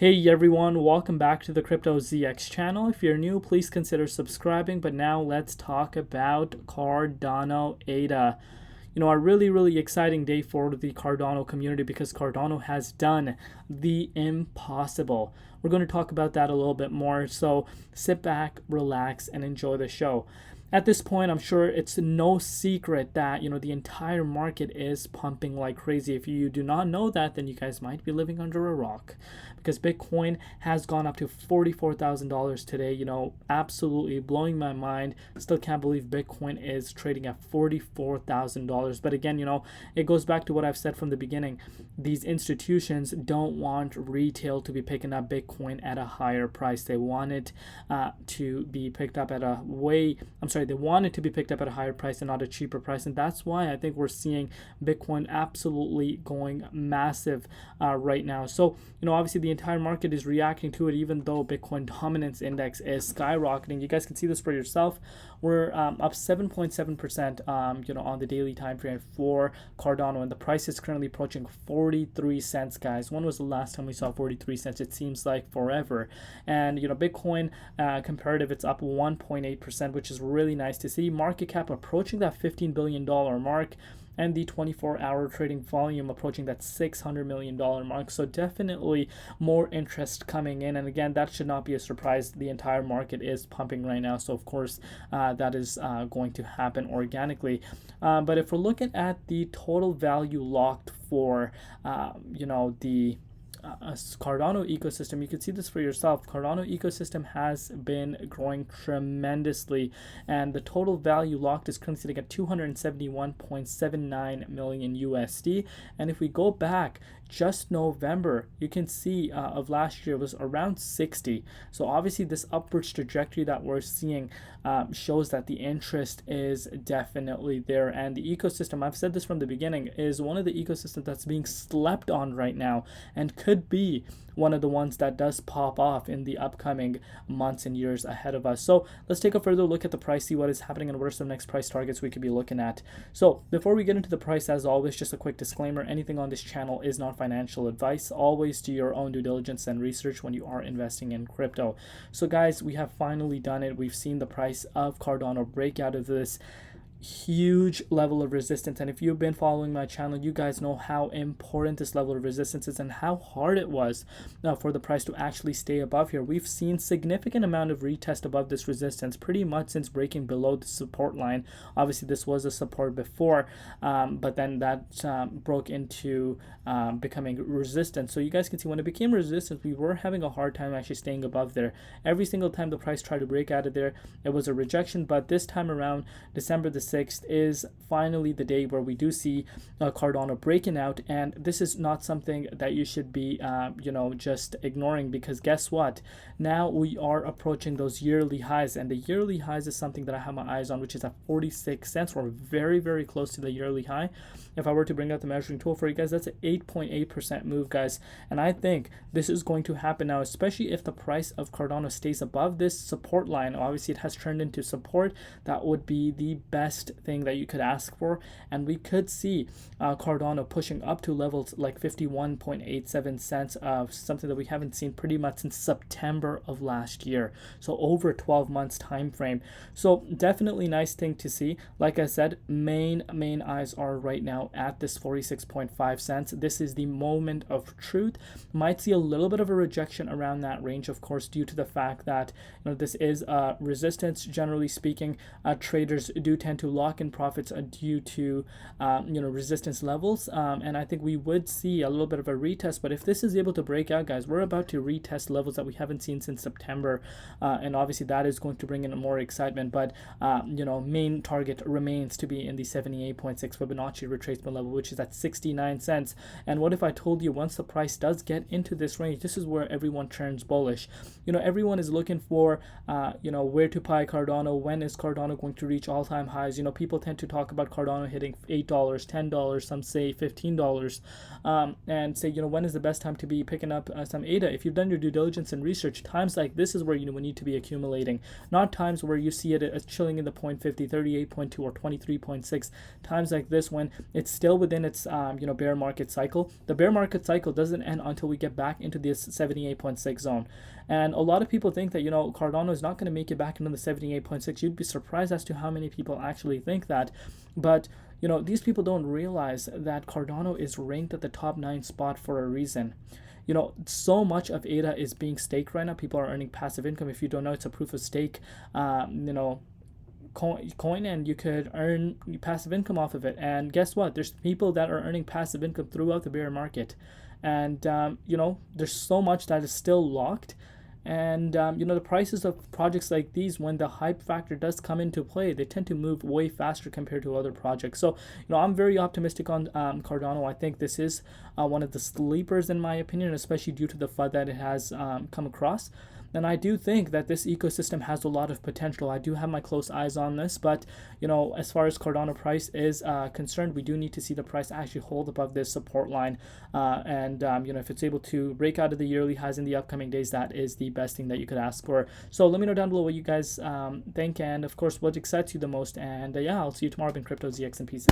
Hey everyone, welcome back to the Crypto ZX channel. If you're new, please consider subscribing. But now let's talk about Cardano ADA. A really exciting day for the Cardano community because Cardano has done the impossible. We're going to talk about that a little bit more. So sit back, relax, and enjoy the show. At this point, I'm sure it's no secret that, the entire market is pumping like crazy. If you do not know that, then you guys might be living under a rock because Bitcoin has gone up to $44,000 today, absolutely blowing my mind. Still can't believe Bitcoin is trading at $44,000. But again, it goes back to what I've said from the beginning. These institutions don't want retail to be picking up Bitcoin at a higher price. They want it to be picked up at they want it to be picked up at a higher price and not a cheaper price. And that's why I think we're seeing Bitcoin absolutely going massive right now. So, obviously the entire market is reacting to it, even though Bitcoin dominance index is skyrocketing. You guys can see this for yourself. We're up 7.7%, on the daily time frame for Cardano, and the price is currently approaching 43 cents, guys. When was the last time we saw 43 cents? It seems like forever. And, Bitcoin comparative, it's up 1.8%, which is really nice to see. Market cap approaching that $15 billion mark, and the 24-hour trading volume approaching that $600 million mark. So definitely more interest coming in. And again, that should not be a surprise. The entire market is pumping right now. So of course, that is going to happen organically. But if we're looking at the total value locked for, the Cardano ecosystem, you can see this for yourself. Cardano ecosystem has been growing tremendously, and the total value locked is currently sitting at 271.79 million USD. And if we go back just November, you can see of last year was around 60. So obviously this upwards trajectory that we're seeing shows that the interest is definitely there. And the ecosystem, I've said this from the beginning, is one of the ecosystems that's being slept on right now and could be one of the ones that does pop off in the upcoming months and years ahead of us. So let's take a further look at the price, see what is happening, and what are some next price targets we could be looking at. So before we get into the price, as always, just a quick disclaimer: anything on this channel is not financial advice. Always do your own due diligence and research when you are investing in crypto. So guys, we have finally done it. We've seen the price of Cardano break out of this huge level of resistance, and if you've been following my channel, you guys know how important this level of resistance is and how hard it was for the price to actually stay above here. We've seen significant amount of retest above this resistance pretty much since breaking below the support line. Obviously this was a support before, but then that broke into becoming resistance. So you guys can see when it became resistance, we were having a hard time actually staying above there. Every single time the price tried to break out of there, it was a rejection. But this time around, December the 6th is finally the day where we do see Cardano breaking out, and this is not something that you should be just ignoring, because guess what, now we are approaching those yearly highs, and the yearly highs is something that I have my eyes on, which is at 46 cents. We're very close to the yearly high. If I were to bring out the measuring tool for you guys, that's an 8.8% move, guys, and I think this is going to happen now, especially if the price of Cardano stays above this support line. Obviously it has turned into support. That would be the best thing that you could ask for, and we could see Cardano pushing up to levels like 51.87 cents, of something that we haven't seen pretty much since September of last year, so over 12 months time frame. So definitely nice thing to see. Like I said, main eyes are right now at this 46.5 cents. This is the moment of truth. Might see a little bit of a rejection around that range, of course, due to the fact that this is resistance. Generally speaking, traders do tend to lock in profits due to resistance levels, and I think we would see a little bit of a retest. But if this is able to break out, guys, we're about to retest levels that we haven't seen since September, and obviously that is going to bring in more excitement. But main target remains to be in the 78.6 Fibonacci retracement level, which is at 69 cents. And what if I told you once the price does get into this range, this is where everyone turns bullish. Everyone is looking for where to buy Cardano, when is Cardano going to reach all-time highs. You know, people tend to talk about Cardano hitting $8, $10, some say $15, and say, you know, when is the best time to be picking up some ADA? If you've done your due diligence and research, times like this is where you know we need to be accumulating, not times where you see it chilling in the 0.50, 38.2, or 23.6. Times like this when it's still within its you know, bear market cycle. The bear market cycle doesn't end until we get back into this 78.6 zone. And a lot of people think that, you know, Cardano is not going to make it back into the 78.6. You'd be surprised as to how many people actually think that. But, you know, these people don't realize that Cardano is ranked at the top 9 spot for a reason. You know, so much of ADA is being staked right now. People are earning passive income. If you don't know, it's a proof of stake, you know, coin, and you could earn passive income off of it. And guess what? There's people that are earning passive income throughout the bear market. And, you know, there's so much that is still locked. And, you know, the prices of projects like these, when the hype factor does come into play, they tend to move way faster compared to other projects. So, you know, I'm very optimistic on Cardano. I think this is one of the sleepers, in my opinion, especially due to the FUD that it has come across. And I do think that this ecosystem has a lot of potential. I do have my close eyes on this, but, you know, as far as Cardano price is concerned, we do need to see the price actually hold above this support line. And you know, if it's able to break out of the yearly highs in the upcoming days, that is the best thing that you could ask for. So let me know down below what you guys think, and of course, what excites you the most. And yeah, I'll see you tomorrow in Crypto ZX, and peace out.